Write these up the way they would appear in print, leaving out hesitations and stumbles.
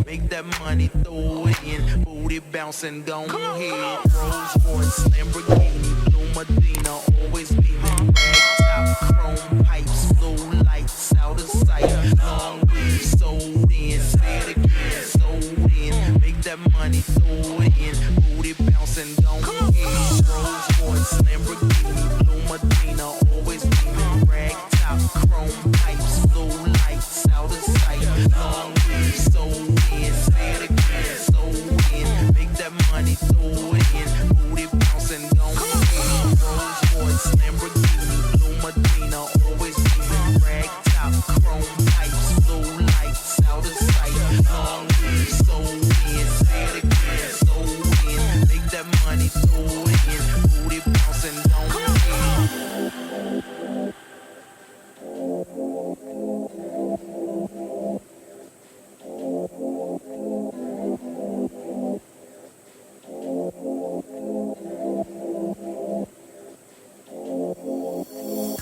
Make that money, throw it in. Booty bouncing, don't hit. Rolls Royce, Lamborghini, Blue Medina, always beaming. Rag top, chrome pipes, blue lights, out of sight. Long weed, sold in, say it again, sold in. Make that money, throw it in. Booty bouncing, don't hit. Rolls Royce, Lamborghini, Blue Medina, always beaming. Rag top, chrome pipes, blue lights, out of sight. Long weed, sold in, say it again, sold in. Make that money, throw it in. Booty bouncing, don't hit. Rolls Royce, Lamborghini, Blue Medina, always beaming. Rag top, chrome pipes, blue lights, out of sight. Long weed, sold in, say it again, sold in. Make that money, throw it in. Booty bouncing, don't hit.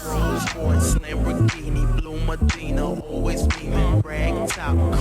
Rolls Royce, Lamborghini, Blue Medina, always beaming. Rag top,